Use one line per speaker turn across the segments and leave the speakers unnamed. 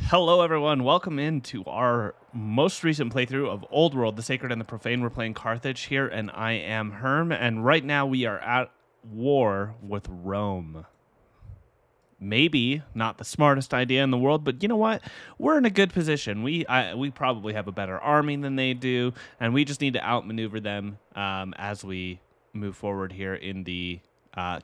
Hello, everyone. Welcome into our most recent playthrough of Old World, the Sacred and the Profane. We're playing Carthage here, and I am Herm, and right now we are at war with Rome. Maybe not the smartest idea in the world, but you know what? We're in a good position. We probably have a better army than they do, and we just need to outmaneuver them as we move forward here in the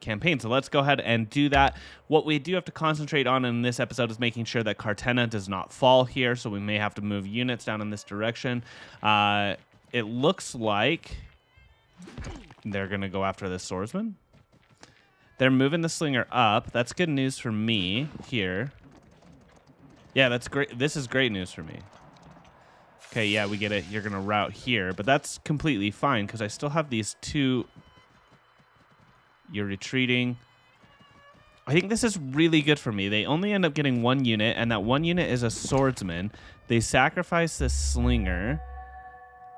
campaign. So let's go ahead and do that. What we do have to concentrate on in this episode is making sure that Cartagena does not fall here, so we may have to move units down in this direction. It looks like they're going to go after the swordsman. They're moving the slinger up. That's good news for me here. Yeah, that's great. This is great news for me. Okay, yeah, we get it. You're going to route here, but that's completely fine because I still have these two. You're retreating. I think this is really good for me. They only end up getting one unit, and that one unit is a swordsman. They sacrifice this slinger.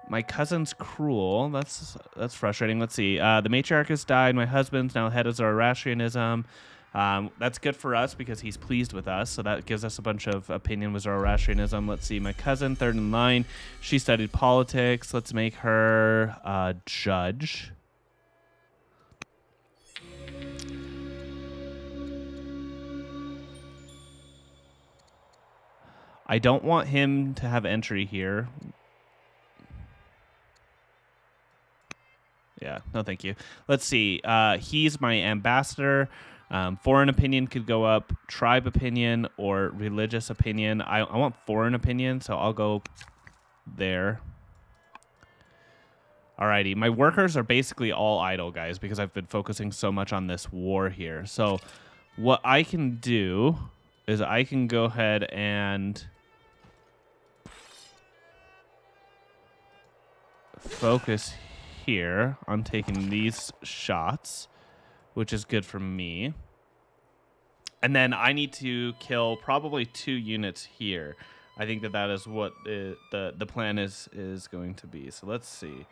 My cousin's cruel. That's frustrating. Let's see. The matriarch has died. My husband's now head of Zoroastrianism. That's good for us because he's pleased with us. So that gives us a bunch of opinion with Zoroastrianism. Let's see. My cousin, third in line. She studied politics. Let's make her a judge. I don't want him to have entry here. Yeah, no thank you. Let's see. He's my ambassador. Foreign opinion could go up. Tribe opinion or religious opinion. I want foreign opinion, so I'll go there. Alrighty. My workers are basically all idle, guys, because I've been focusing so much on this war here. So what I can do is I can go ahead and focus here on taking these shots, which is good for me. And then I need to kill probably 2 units here. I think that is what the plan is going to be. So let's see.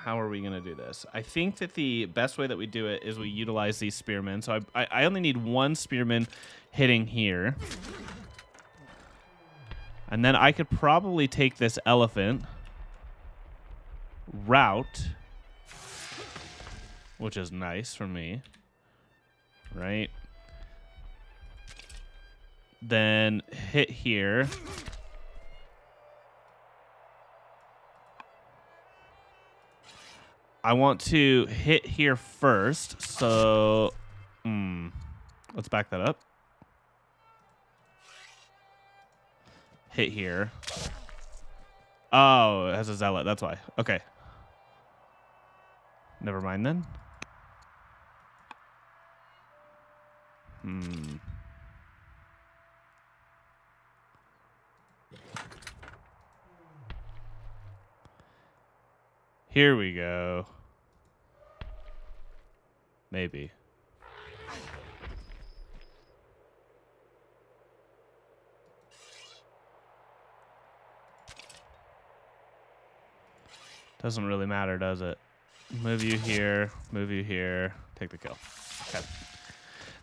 How are we going to do this? I think that the best way that we do it is we utilize these spearmen. So I only need 1 spearman hitting here. And then I could probably take this elephant route, which is nice for me, right? Then hit here. I want to hit here first, so let's back that up. Hit here. Oh, it has a zealot, that's why. Okay. Never mind then. Here we go. Maybe. Doesn't really matter, does it? Move you here, take the kill. Okay.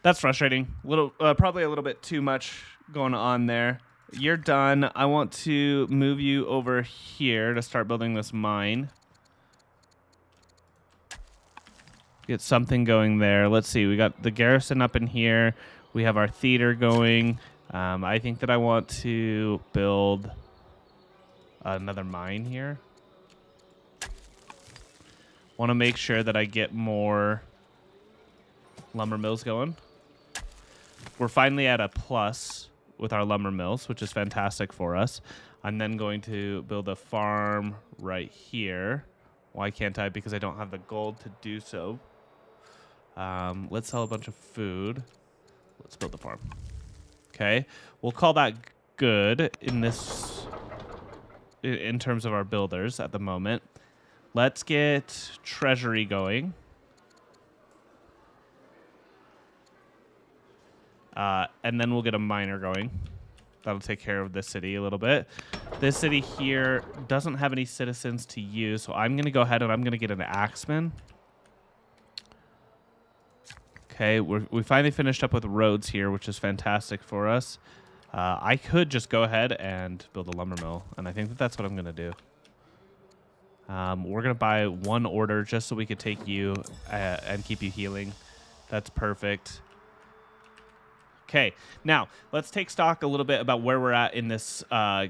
That's frustrating. Probably a little bit too much going on there. You're done. I want to move you over here to start building this mine. Get something going there. Let's see. We got the garrison up in here. We have our theater going. I think that I want to build another mine here. Want to make sure that I get more lumber mills going. We're finally at a plus with our lumber mills, which is fantastic for us. I'm then going to build a farm right here. Why can't I? Because I don't have the gold to do so. Let's sell a bunch of food. Let's build the farm. Okay. We'll call that good in terms of our builders at the moment. Let's get treasury going. And then we'll get a miner going. That'll take care of this city a little bit. This city here doesn't have any citizens to use, so I'm going to go ahead and I'm going to get an axeman. Okay, we finally finished up with roads here, which is fantastic for us. I could just go ahead and build a lumber mill, and I think that that's what I'm going to do. We're going to buy 1 order just so we could take you and keep you healing. That's perfect. Okay, now let's take stock a little bit about where we're at in this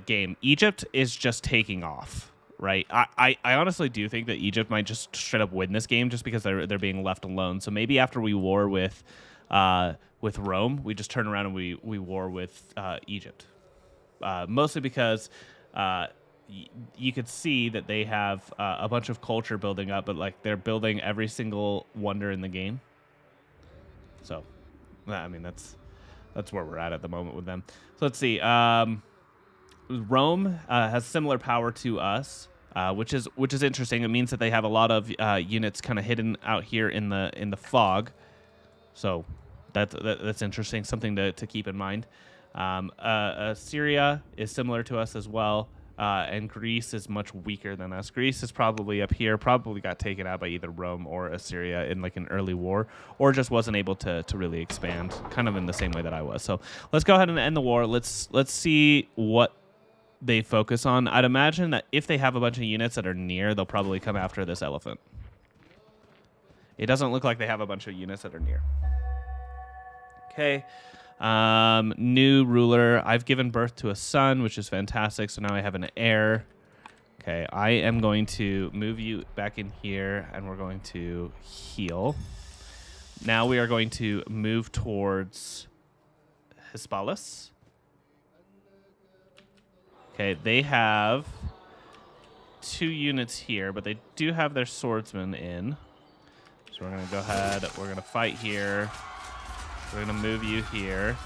game. Egypt is just taking off, right? I honestly do think that Egypt might just straight up win this game just because they're being left alone. So maybe after we war with Rome, we just turn around and we war with Egypt. Mostly because you could see that they have a bunch of culture building up, but like they're building every single wonder in the game. So, I mean, that's where we're at the moment with them. So let's see. Rome has similar power to us, which is interesting. It means that they have a lot of units kind of hidden out here in the fog. So that's interesting. Something to keep in mind. Syria is similar to us as well. And Greece is much weaker than us. Greece is probably up here, probably got taken out by either Rome or Assyria in like an early war, or just wasn't able to really expand, kind of in the same way that I was. So let's go ahead and end the war. Let's see what they focus on. I'd imagine that if they have a bunch of units that are near, they'll probably come after this elephant. It doesn't look like they have a bunch of units that are near. Okay. New ruler. I've given birth to a son, which is fantastic. So now I have an heir. Okay, I am going to move you back in here, and we're going to heal. Now we are going to move towards Hispalis. Okay, they have 2 units here, but they do have their swordsmen in. So we're going to go ahead. We're going to fight here. We're going to move you here.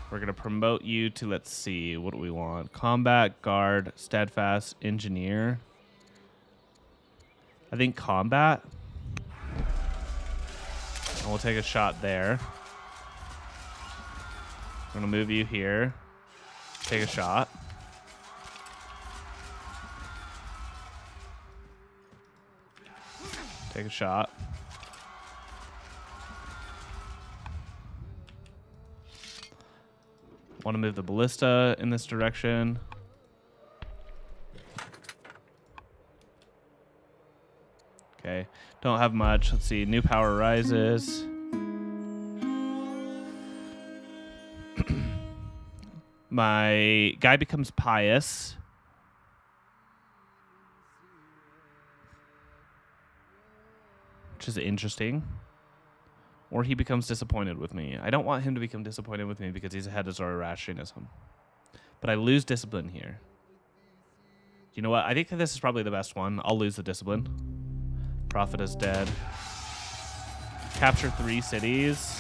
We're going to promote you to, let's see, what do we want? Combat, guard, steadfast, engineer. I think combat. And we'll take a shot there. I'm going to move you here. Take a shot. Take a shot. Want to move the ballista in this direction. Okay. Don't have much. Let's see. New power rises. My guy becomes pious. Which is interesting. Or he becomes disappointed with me. I don't want him to become disappointed with me because he's ahead of Zoroastrianism. But I lose discipline here. You know what? I think that this is probably the best one. I'll lose the discipline. Prophet is dead. Capture 3 cities.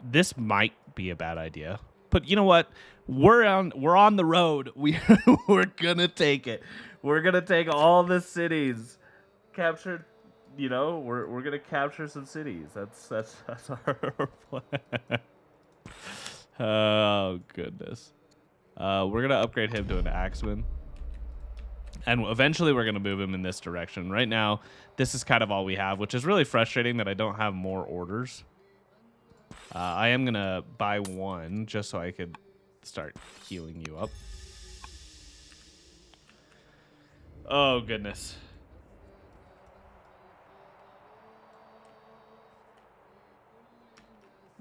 This might be a bad idea. But you know what? We're on the road. We're gonna take it. We're gonna take all the cities. Capture, we're gonna capture some cities. That's our plan. Oh goodness. We're gonna upgrade him to an axeman. And eventually we're gonna move him in this direction. Right now, this is kind of all we have, which is really frustrating that I don't have more orders. I am gonna buy 1 just so I could start healing you up. Oh, goodness.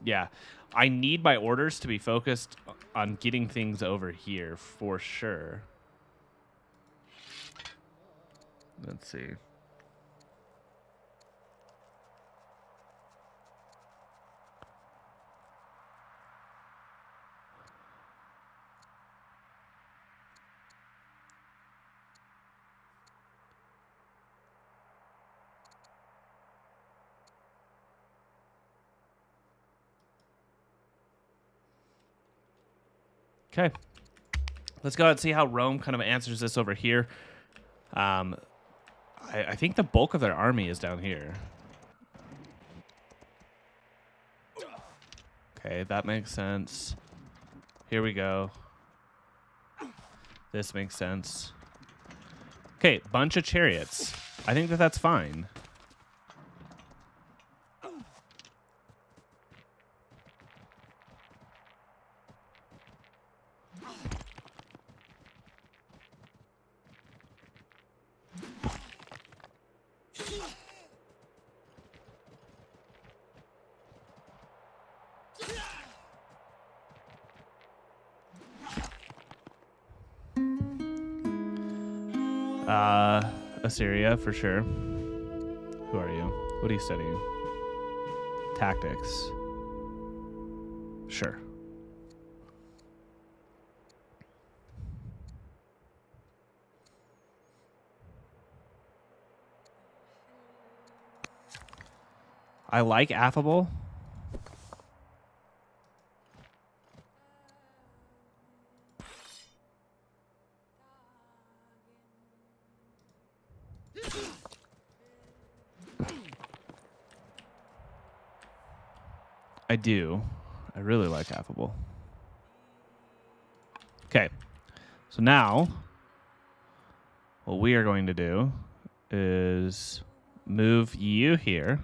Yeah. I need my orders to be focused on getting things over here for sure. Let's see. Okay. Let's go ahead and see how Rome kind of answers this over here. I think the bulk of their army is down here. Okay, that makes sense. Here we go. This makes sense. Okay, bunch of chariots. I think that that's fine. Assyria, for sure. Who are you? What are you studying? Tactics. Sure. I like affable. I do. I really like affable. Okay. So now, what we are going to do is move you here,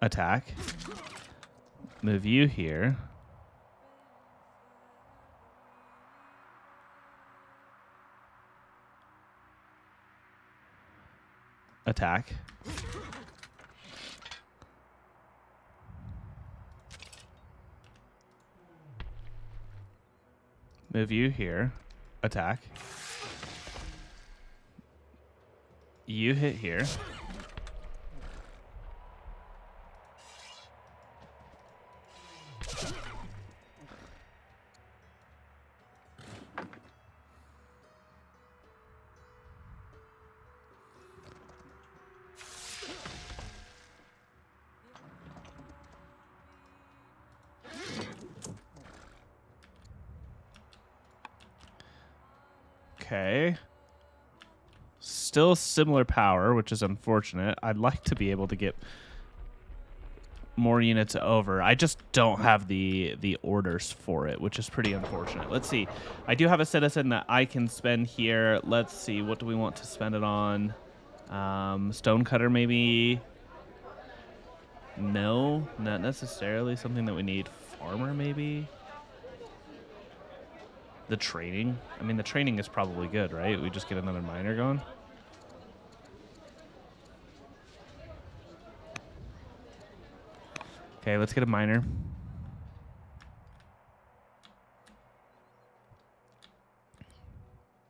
attack. Move you here. Attack. Move you here. Attack. You hit here. Okay. Still similar power, which is unfortunate. I'd like to be able to get more units over. I just don't have the orders for it, which is pretty unfortunate. Let's see. I do have a citizen that I can spend here. Let's see. What do we want to spend it on? Stonecutter, maybe? No, not necessarily something that we need. Farmer, maybe? The training? I mean, the training is probably good, right? We just get another miner going. Okay, let's get a miner.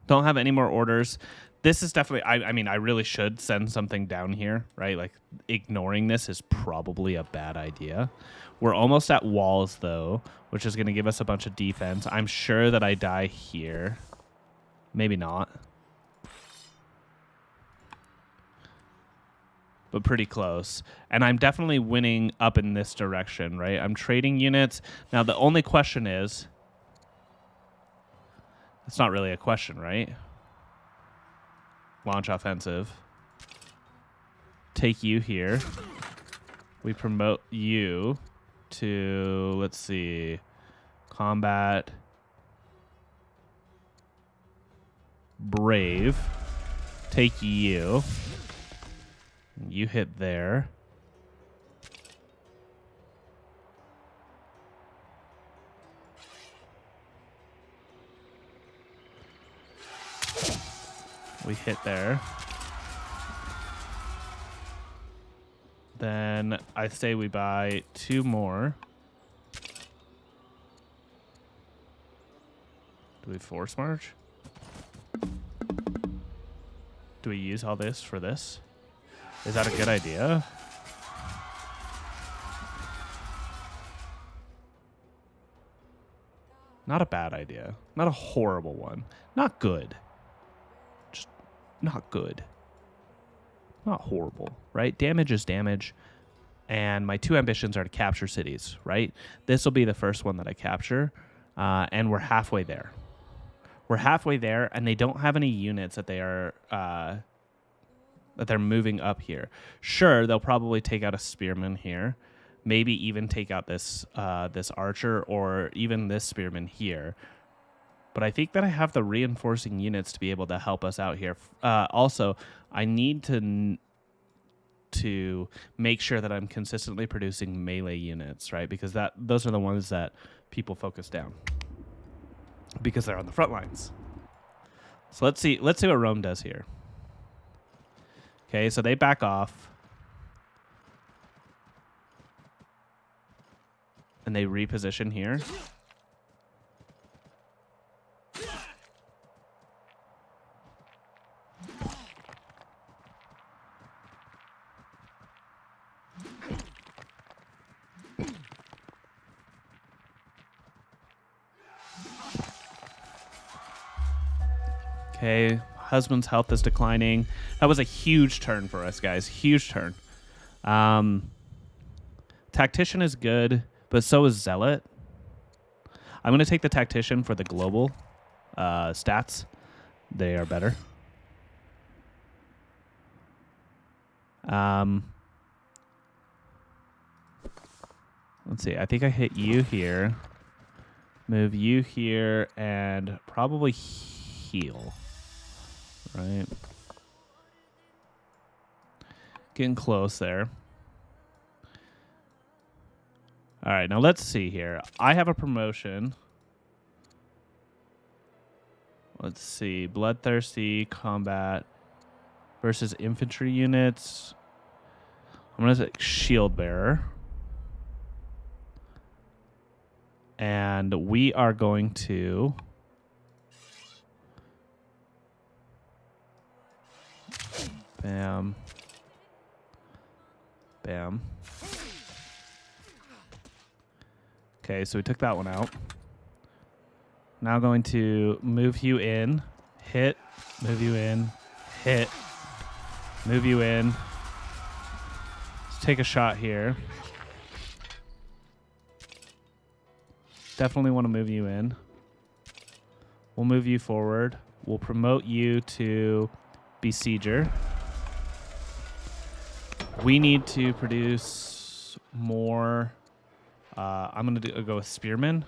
Don't have any more orders. This is definitely, I mean, I really should send something down here, right? Like, ignoring this is probably a bad idea. We're almost at walls, though, which is going to give us a bunch of defense. I'm sure that I die here. Maybe not. But pretty close. And I'm definitely winning up in this direction, right? I'm trading units. Now, the only question is... It's not really a question, right? Launch offensive. Take you here. We promote you to, let's see, combat, brave. Take you. You hit there. We hit there. Then I say we buy 2 more. Do we force march? Do we use all this for this? Is that a good idea? Not a bad idea. Not a horrible one. Not good. Just not good. Not horrible, right? Damage is damage. And my 2 ambitions are to capture cities, right? This will be the first one that I capture. And we're halfway there. We're halfway there, and they don't have any units that they are... that they're moving up here. Sure, they'll probably take out a spearman here. Maybe even take out this this archer or even this spearman here. But I think that I have the reinforcing units to be able to help us out here. Also, I need to make sure that I'm consistently producing melee units, right? Because those are the ones that people focus down. Because they're on the front lines. So let's see what Rome does here. Okay, so they back off. And they reposition here. Okay, husband's health is declining. That was a huge turn for us, guys. Huge turn. Tactician is good, but so is Zealot. I'm going to take the Tactician for the global stats. They are better. Let's see. I think I hit you here. Move you here and probably heal. Right. Getting close there. All right, now let's see here. I have a promotion. Let's see. Bloodthirsty combat versus infantry units. I'm going to say shield bearer. And we are going to bam. Bam. Okay, so we took that one out. Now going to move you in, hit, move you in, hit, move you in. Let's take a shot here. Definitely want to move you in. We'll move you forward. We'll promote you to Besieger. We need to produce more. I'm going to go with Spearmen.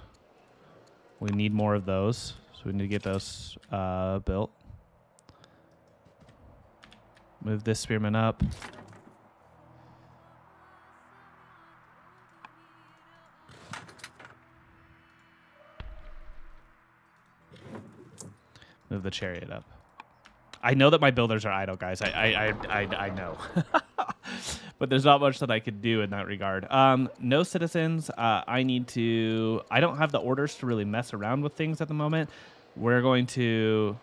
We need more of those, so we need to get those built. Move this Spearman up. Move the chariot up. I know that my builders are idle, guys. I know. But there's not much that I could do in that regard. No citizens. I don't have the orders to really mess around with things at the moment. We're going to...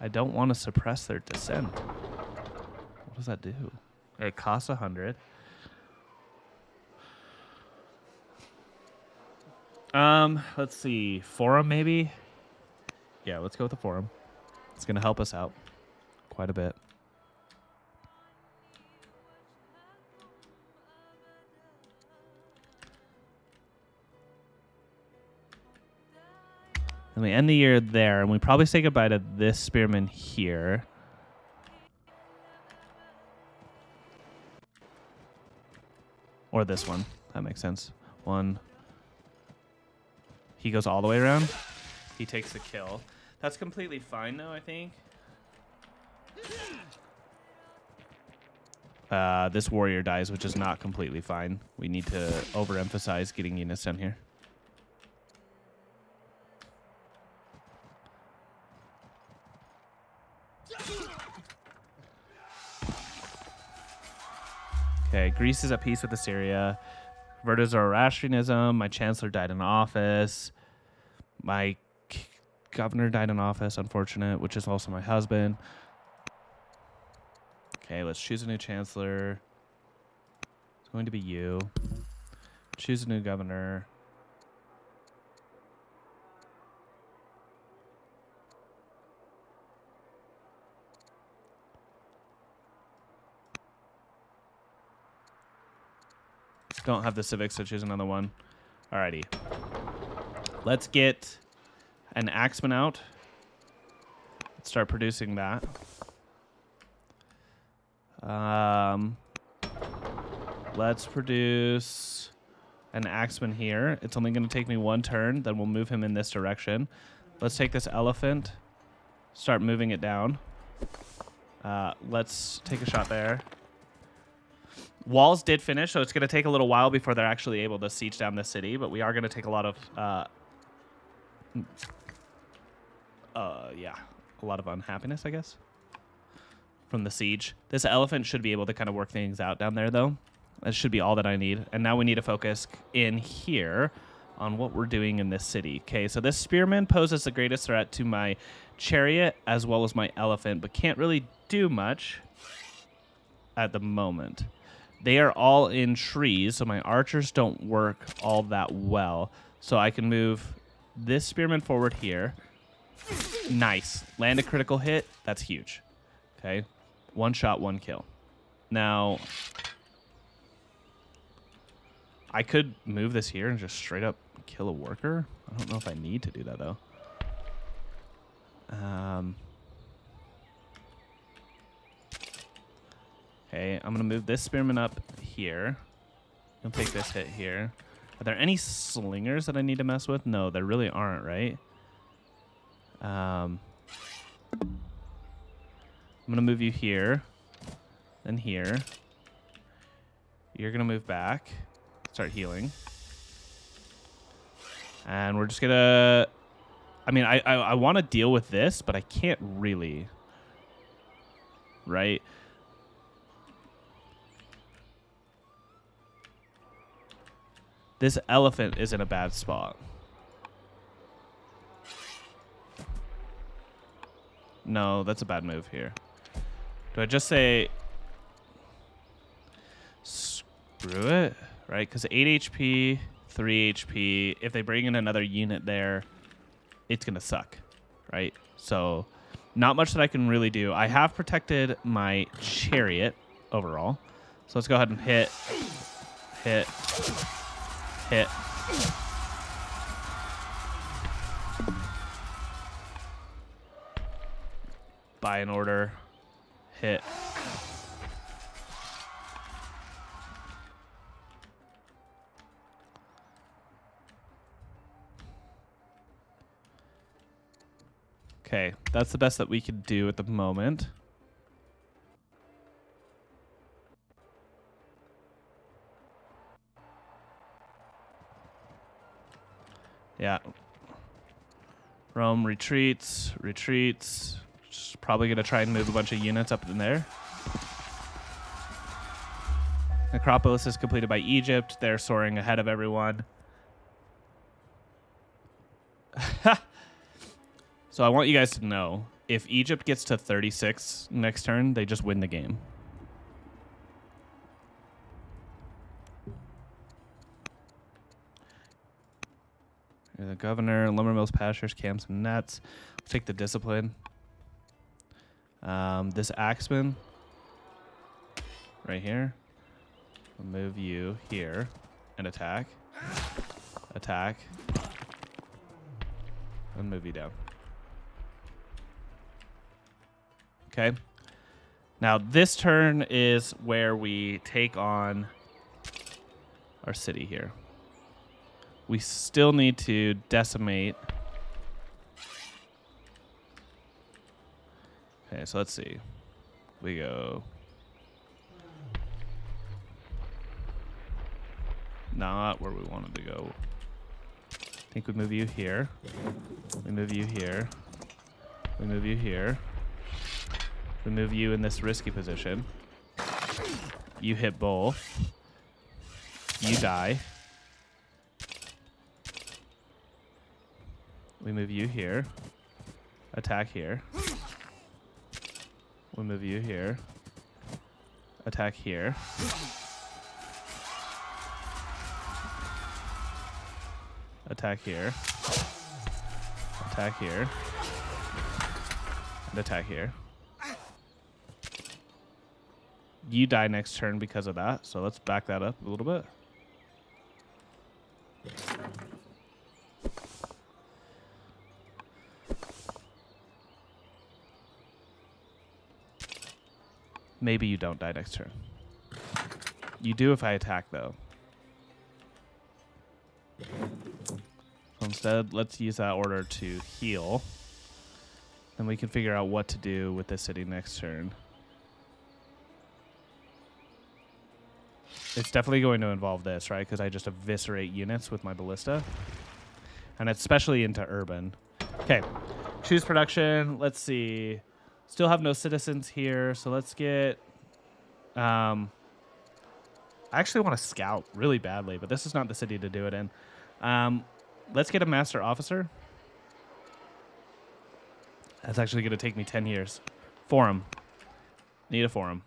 I don't want to suppress their descent. What does that do? It costs 100. Let's see. Forum, maybe? Yeah, let's go with the forum. It's going to help us out quite a bit. And we end the year there, and we probably say goodbye to this spearman here. Or this one. That makes sense. One. He goes all the way around. He takes the kill. That's completely fine, though, I think. This warrior dies, which is not completely fine. We need to overemphasize getting units down here. Okay, Greece is at peace with Assyria. Converted Zoroastrianism. My chancellor died in office. My governor died in office, unfortunate, which is also my husband. Okay, let's choose a new chancellor. It's going to be you. Choose a new governor. Don't have the civics, so choose another one. Alrighty. Let's get an axeman out. Let's start producing that. Let's produce an axeman here. It's only going to take me one turn. Then we'll move him in this direction. Let's take this elephant. Start moving it down. Let's take a shot there. Walls did finish, so it's going to take a little while before they're actually able to siege down the city, but we are going to take a lot of, a lot of unhappiness, I guess, from the siege. This elephant should be able to kind of work things out down there, though. That should be all that I need. And now we need to focus in here on what we're doing in this city. Okay, so this spearman poses the greatest threat to my chariot as well as my elephant, but can't really do much at the moment. They are all in trees, so my archers don't work all that well. So I can move this spearman forward here. Nice. Land a critical hit. That's huge. Okay. 1 shot, 1 kill. Now, I could move this here and just straight up kill a worker. I don't know if I need to do that, though. Okay, I'm going to move this spearman up here. You'll take this hit here. Are there any slingers that I need to mess with? No, there really aren't, right? I'm going to move you here. Then here. You're going to move back. Start healing. And we're just going to... I mean, I want to deal with this, but I can't really. Right? This elephant is in a bad spot. No, that's a bad move here. Do I just say... Screw it? Right? Because 8 HP, 3 HP. If they bring in another unit there, it's going to suck. Right? So, not much that I can really do. I have protected my chariot overall. So let's go ahead and hit. Hit. Buy an order. Hit. Okay, that's the best that we could do at the moment. Yeah. Rome retreats. Just probably going to try and move a bunch of units up in there. Necropolis is completed by Egypt. They're soaring ahead of everyone. So I want you guys to know, if Egypt gets to 36 next turn, they just win the game. You're the governor, lumber mills, pastures, camps, and nets. Let's take the discipline. This axeman right here. We'll move you here and attack. Attack. And move you down. Okay. Now this turn is where we take on our city here. We still need to decimate. Okay, so let's see. We go. Not where we wanted to go. I think we move you here. We move you here. We move you here. We move you in this risky position. You hit both. You die. We move you here. Attack here. We move you here. Attack here. Attack here. Attack here. And attack here. You die next turn because of that, so let's back that up a little bit. Maybe you don't die next turn. You do if I attack, though. So instead, let's use that order to heal. Then we can figure out what to do with this city next turn. It's definitely going to involve this, right? Because I just eviscerate units with my ballista. And it's especially into urban. Okay. Choose production. Let's see. Still have no citizens here, so let's get... I actually want to scout really badly, but this is not the city to do it in. Let's get a master officer. That's actually going to take me 10 years. Forum. Need a forum.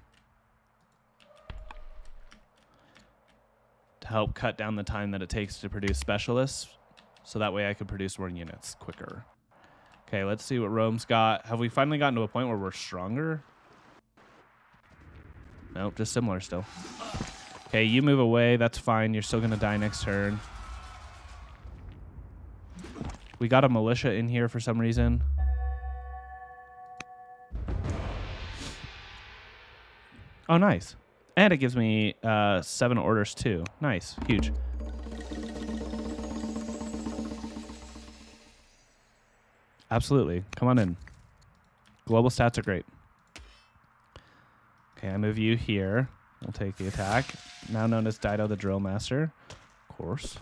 To help cut down the time that it takes to produce specialists. so that way I could produce more units quicker. Okay, let's see what Rome's got. Have we finally gotten to a point where we're stronger? Nope, just similar still. Okay, you move away. That's fine. You're still going to die next turn. We got a militia in here for some reason. Oh, nice. And it gives me 7 orders, too. Nice. Huge. Absolutely. Come on in. Global stats are great. Okay, I move you here. We'll take the attack. Now known as Dido the Drill Master. Of course.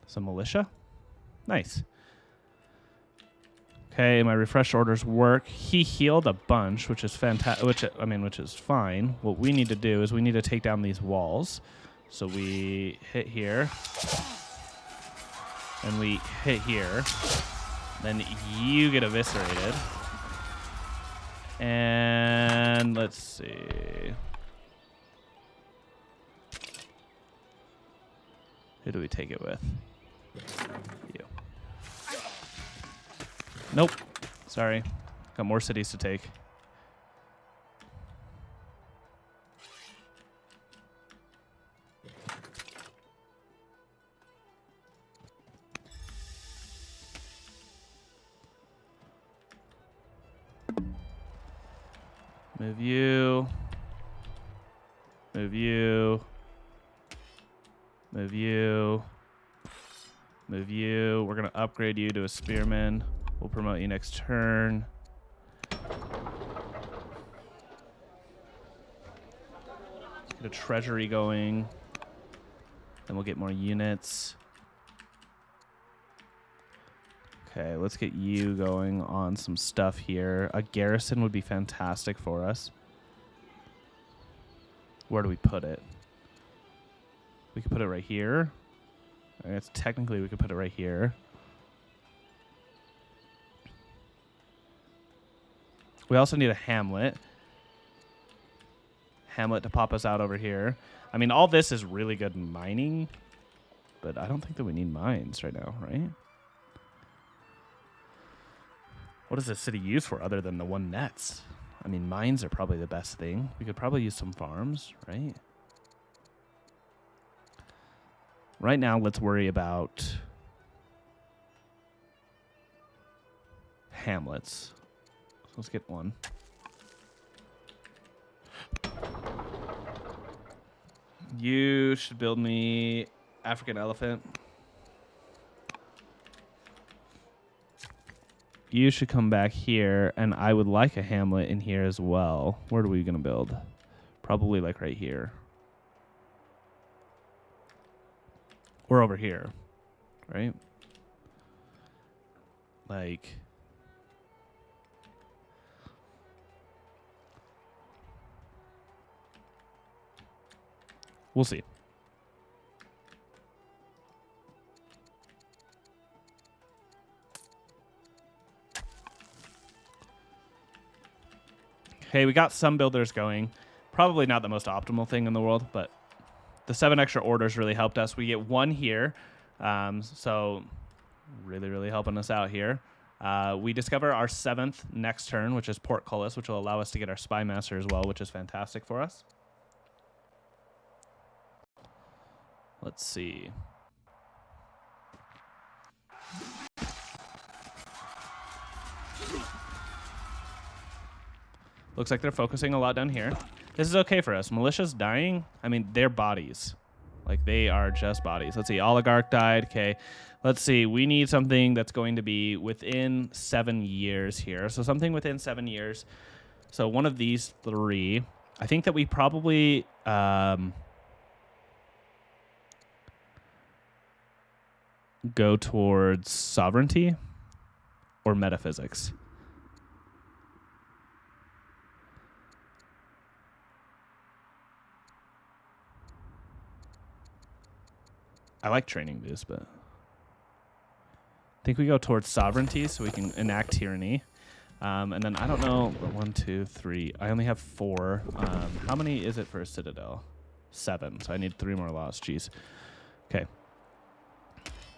Some militia. Nice. Okay, my refresh orders work. He healed a bunch, which is fantastic. Which is fine. What we need to do is we need to take down these walls. So we hit here, and we hit here. Then you get eviscerated. And let's see. Who do we take it with? You. Nope. Sorry. Got more cities to take. Move you. Move you. Move you. Move you. We're going to upgrade you to a spearman. We'll promote you next turn. Get a treasury going. Then we'll get more units. Okay, let's get you going on some stuff here. A garrison would be fantastic for us. Where do we put it? We could put it right here. I guess technically we could put it right here. We also need a hamlet. Hamlet to pop us out over here. I mean, all this is really good mining, but I don't think that we need mines right now, right? What does this city use for other than the 1 nets? I mean, mines are probably the best thing. We could probably use some farms, right? Right now, let's worry about hamlets. So let's get one. You should build me African elephant. You should come back here, and I would like a hamlet in here as well. Where are we going to build? Probably like right here. Or over here, right? Like... We'll see. Okay, we got some builders going. Probably not the most optimal thing in the world, but the 7 extra orders really helped us. We get 1 here, so really helping us out here. We discover our 7th next turn, which is Portcullis, which will allow us to get our Spy Master as well, which is fantastic for us. Let's see. Looks like they're focusing a lot down here. This is okay for us. Militia's dying. I mean, they're bodies. Like, they are just bodies. Let's see. Oligarch died. Okay. Let's see. We need something that's going to be within 7 years here. So something within 7 years. So one of these 3. I think that we probably... go towards sovereignty or metaphysics. I like training boost, but I think we go towards sovereignty so we can enact tyranny. And then I don't know. 1, 2, 3. I only have 4. How many is it for a citadel? 7. So I need 3 more laws. Jeez. Okay.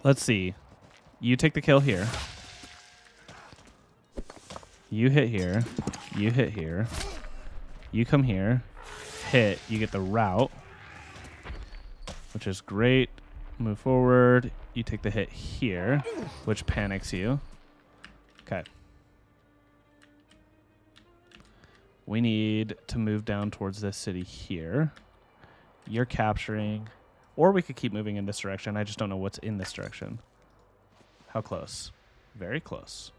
Let's see. You take the kill here. You hit here. You hit here. You come here. Hit. You get the route, which is great. Move forward. You take the hit here, which panics you. Okay. We need to move down towards this city here. You're capturing, or we could keep moving in this direction. I just don't know what's in this direction. How close? Very close.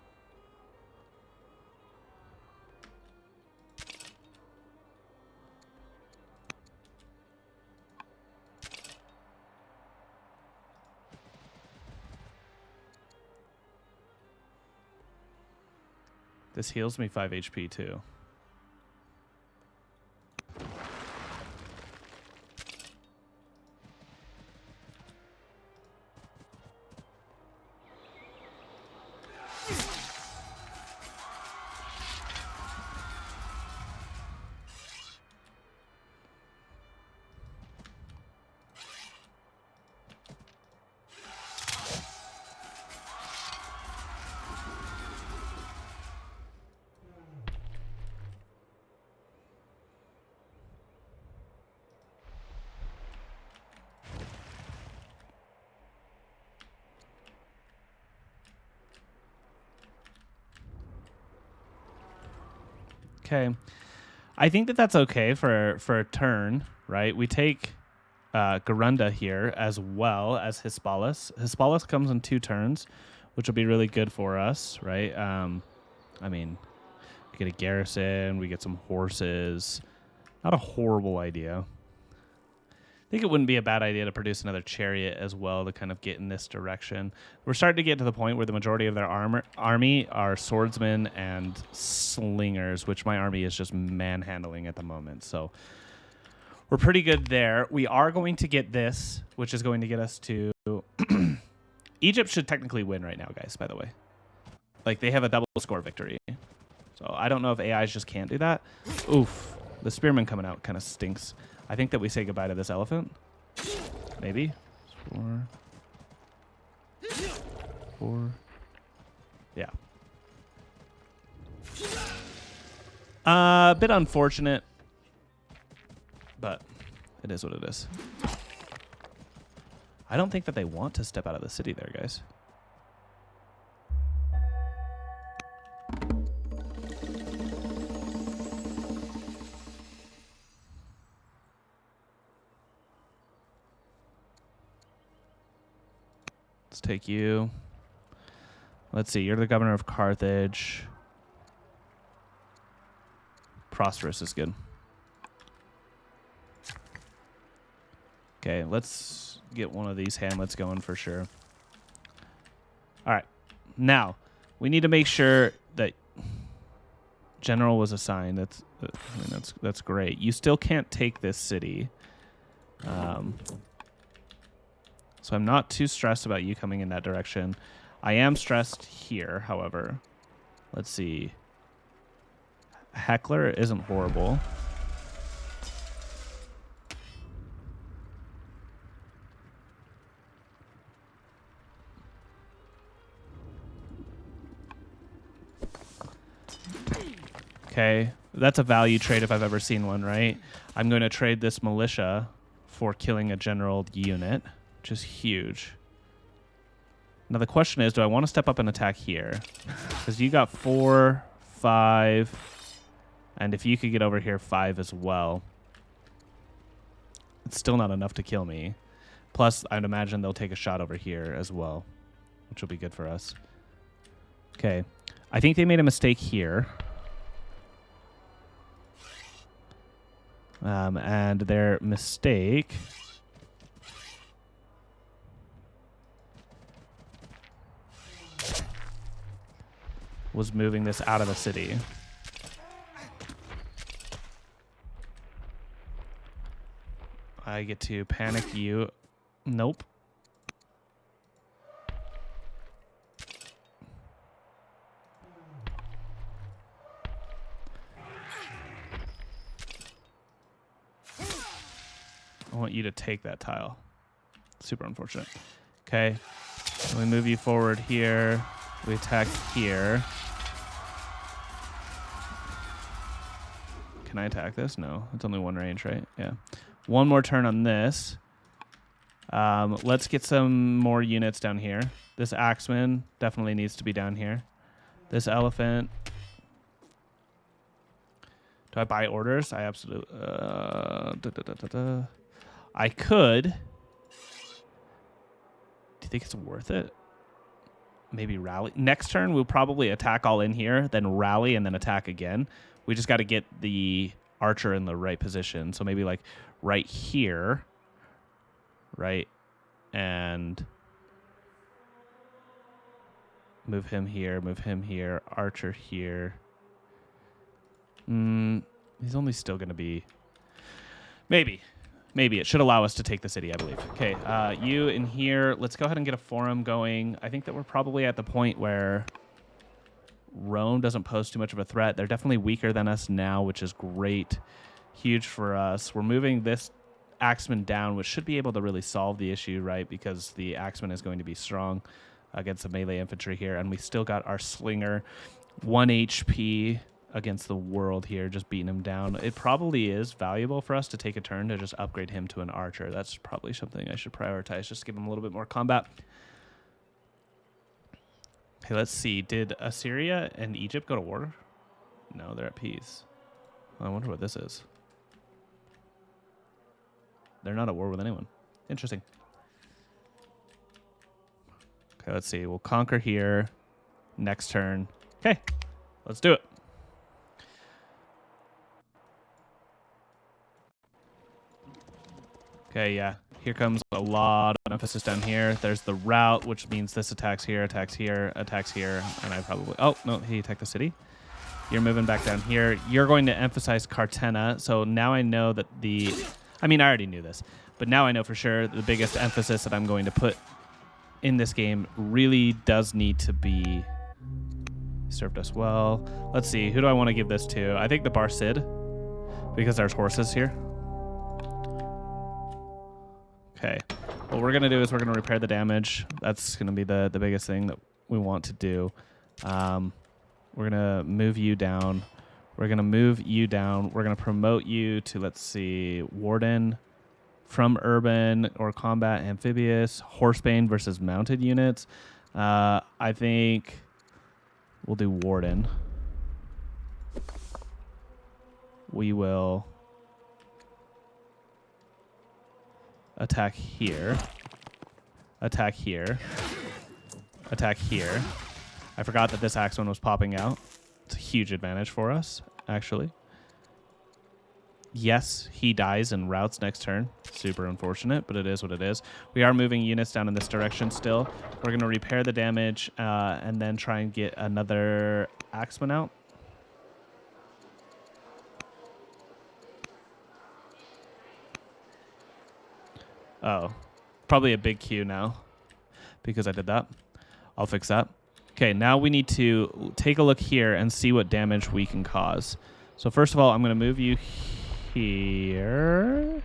This heals me 5 HP too. Okay. I think that that's okay for a turn, right? We take Garunda here as well as Hispalis. Hispalis comes in 2 turns, which will be really good for us, right? I mean, we get a garrison, we get some horses. Not a horrible idea. I think it wouldn't be a bad idea to produce another chariot as well to kind of get in this direction. We're starting to get to the point where the majority of their army are swordsmen and slingers, which my army is just manhandling at the moment. So we're pretty good there. We are going to get this, which is going to get us to... Egypt should technically win right now, guys, by the way. Like, they have a double score victory. So I don't know if AIs just can't do that. Oof. The spearman coming out kind of stinks. I think that we say goodbye to this elephant. Maybe. 4. Yeah. A bit unfortunate, but it is what it is. I don't think that they want to step out of the city there, guys. Let's take you. Let's see. You're the governor of Carthage. Prosperous is good. Okay, let's get one of these hamlets going for sure. All right. Now, we need to make sure that general was assigned. That's great. You still can't take this city. So I'm not too stressed about you coming in that direction. I am stressed here, however. Let's see. Heckler isn't horrible. Okay, that's a value trade if I've ever seen one, right? I'm going to trade this militia for killing a general unit, which is huge. Now the question is, do I want to step up and attack here? Because you got 4, 5, and if you could get over here 5 as well. It's still not enough to kill me. Plus, I'd imagine they'll take a shot over here as well, which will be good for us. Okay, I think they made a mistake here. And their mistake was moving this out of the city. I get to panic you. Nope. I want you to take that tile. Super unfortunate. Okay. So we move you forward here. We attack here. Can I attack this? No. It's only one range, right? Yeah. One more turn on this. Let's get some more units down here. This axeman definitely needs to be down here. This elephant. Do I buy orders? I absolutely... I could. Do you think it's worth it? Maybe rally. Next turn, we'll probably attack all in here, then rally, and then attack again. We just got to get the archer in the right position. So maybe like right here. Right? And move him here, archer here. He's only still going to be... Maybe it should allow us to take the city, I believe. Okay, you in here. Let's go ahead and get a forum going. I think that we're probably at the point where Rome doesn't pose too much of a threat. They're definitely weaker than us now, which is great. Huge for us. We're moving this axeman down, which should be able to really solve the issue, right? Because the axeman is going to be strong against the melee infantry here. And we still got our slinger, 1 HP against the world here, just beating him down. It probably is valuable for us to take a turn to just upgrade him to an archer. That's probably something I should prioritize, just to give him a little bit more combat. Okay, let's see. Did Assyria and Egypt go to war? No, they're at peace. I wonder what this is. They're not at war with anyone. Interesting. Okay, let's see. We'll conquer here. Next turn. Okay, let's do it. Okay, yeah. Here comes a lot of emphasis down here. There's the route, which means this attacks here, attacks here, attacks here, and I probably... Oh, no, he attacked the city. You're moving back down here. You're going to emphasize Cartena, so now I know that the... I mean, I already knew this, but now I know for sure the biggest emphasis that I'm going to put in this game really does need to be... Served us well. Let's see, who do I want to give this to? I think the Barcid, because there's horses here. Okay, what we're going to do is we're going to repair the damage. That's going to be the biggest thing that we want to do. We're going to move you down. We're going to move you down. We're going to promote you to, let's see, Warden from Urban or Combat Amphibious. Horsebane versus mounted units. I think we'll do Warden. We will... attack here, attack here, attack here. I forgot that this axeman was popping out. It's a huge advantage for us, actually. Yes, he dies and routes next turn. Super unfortunate, but it is what it is. We are moving units down in this direction still. We're going to repair the damage and then try and get another axeman out. Oh, probably a big Q now because I did that. I'll fix that. Okay, now we need to take a look here and see what damage we can cause. So first of all, I'm going to move you here.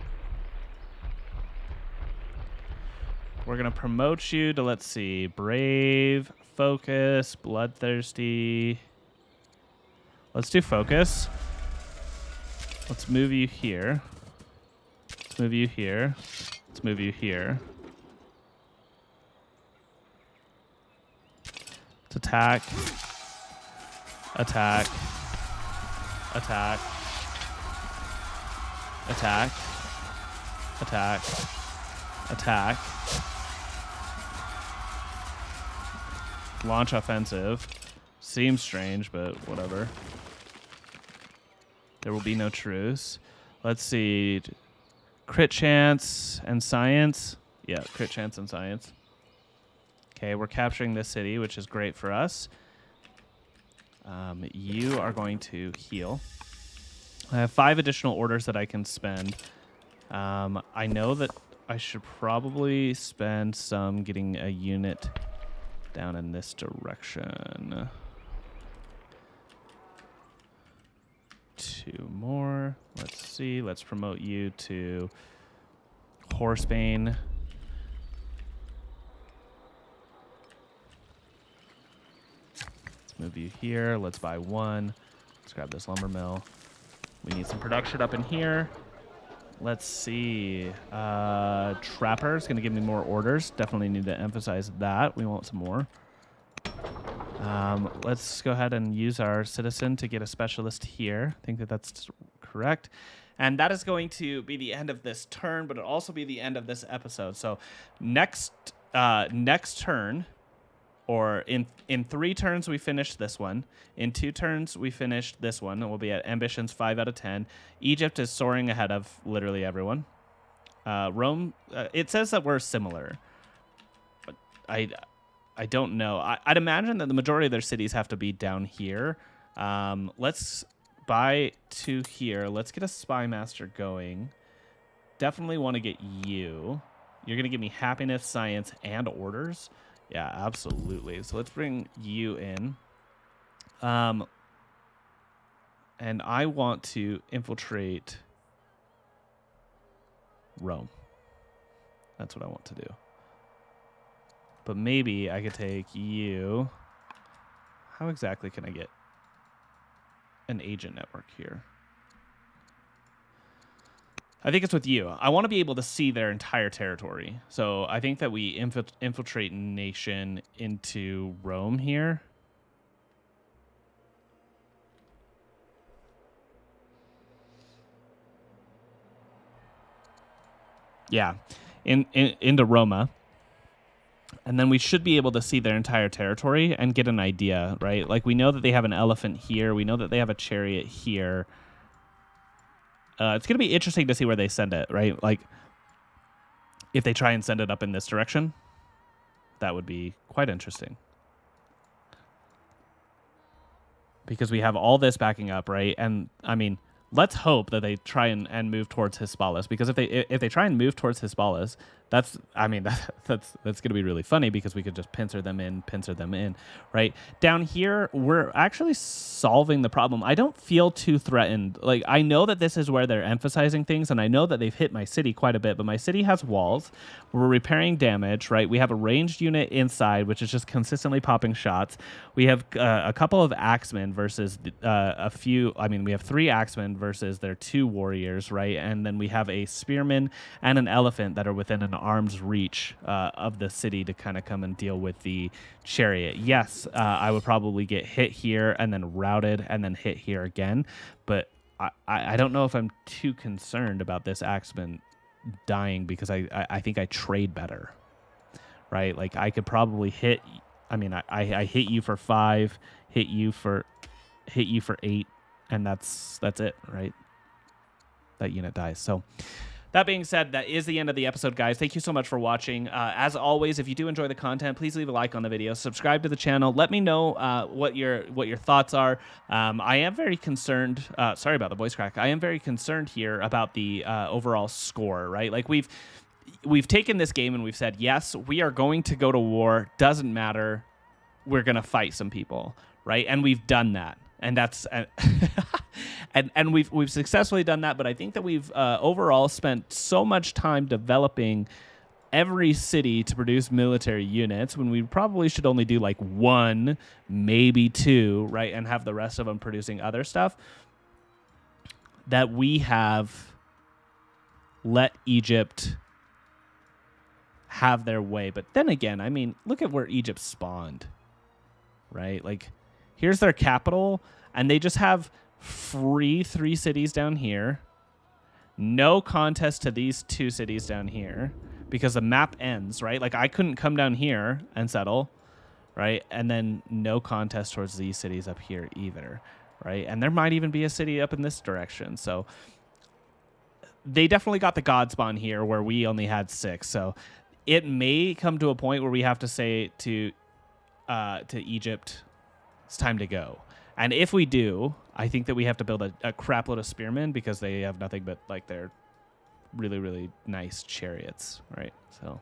We're going to promote you to, let's see, Brave, Focus, Bloodthirsty. Let's do Focus. Let's move you here. Let's move you here. Let's move you here. Let's attack. Attack. Attack. Attack. Attack. Attack. Launch offensive. Seems strange, but whatever. There will be no truce. Let's see. Crit chance and science. Yeah, crit chance and science. Okay, we're capturing this city, which is great for us. You are going to heal. I have 5 additional orders that I can spend. I know that I should probably spend some getting a unit down in this direction. 2 more. Let's see. Let's promote you to Horsebane. Let's move you here. Let's buy one. Let's grab this lumber mill. We need some production up in here. Let's see. Trapper is going to give me more orders. Definitely need to emphasize that. We want some more. Let's go ahead and use our citizen to get a specialist here. I think that that's correct. And that is going to be the end of this turn, but it'll also be the end of this episode. So next turn, or in 3 turns, we finish this one. In 2 turns, we finish this one. And we'll be at ambitions 5 out of 10. Egypt is soaring ahead of literally everyone. Rome, it says that we're similar. But I don't know. I'd imagine that the majority of their cities have to be down here. Let's buy 2 here. Let's get a spy master going. Definitely want to get you. You're going to give me happiness, science, and orders. Yeah, absolutely. So let's bring you in. And I want to infiltrate Rome. That's what I want to do. But maybe I could take you. How exactly can I get an agent network here? I think it's with you. I want to be able to see their entire territory. So I think that we infiltrate nation into Rome here. Yeah, into Roma. And then we should be able to see their entire territory and get an idea, right? Like, we know that they have an elephant here. We know that they have a chariot here. It's going to be interesting to see where they send it, right? Like, if they try and send it up in this direction, that would be quite interesting. Because we have all this backing up, right? And, I mean, let's hope that they try and move towards Hispalis. Because if they try and move towards Hispalis, that's going to be really funny, because we could just pincer them in, right? Down here, we're actually solving the problem. I don't feel too threatened. Like, I know that this is where they're emphasizing things, and I know that they've hit my city quite a bit, but my city has walls. We're repairing damage, right? We have a ranged unit inside, which is just consistently popping shots. We have a couple of axemen versus a few. I mean, we have 3 axemen versus their 2 warriors, right? And then we have a spearman and an elephant that are within an arm's reach of the city to kind of come and deal with the chariot. Yes, I would probably get hit here and then routed and then hit here again, but I don't know if I'm too concerned about this axeman dying, because I think I trade better, right? Like, I could probably hit. I mean, I hit you for 5, hit you for 8, and that's it, right? That unit dies. So that being said, that is the end of the episode, guys. Thank you so much for watching. As always, if you do enjoy the content, please leave a like on the video. Subscribe to the channel. Let me know what your thoughts are. I am very concerned. Sorry about the voice crack. I am very concerned here about the overall score, right? Like, we've taken this game and we've said, yes, we are going to go to war. Doesn't matter. We're going to fight some people, right? And we've done that. And that's and we've successfully done that, but I think that we've overall spent so much time developing every city to produce military units when we probably should only do like 1, maybe 2, right, and have the rest of them producing other stuff, that we have let Egypt have their way. But then again, I mean, look at where Egypt spawned, right? Like, here's their capital, and they just have free 3 cities down here. No contest to these 2 cities down here, because the map ends, right? Like, I couldn't come down here and settle, right? And then no contest towards these cities up here either, right? And there might even be a city up in this direction. So they definitely got the God spawn here, where we only had 6. So it may come to a point where we have to say to Egypt, it's time to go. And if we do, I think that we have to build a crap load of spearmen, because they have nothing but like their really, really nice chariots, right? So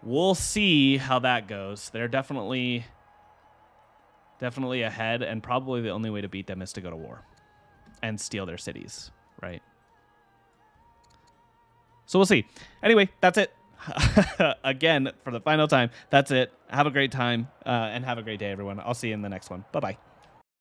we'll see how that goes. They're definitely ahead, and probably the only way to beat them is to go to war and steal their cities, right? So we'll see. Anyway, that's it. Again, for the final time, that's it. Have a great time and have a great day, everyone. I'll see you in the next one. Bye-bye.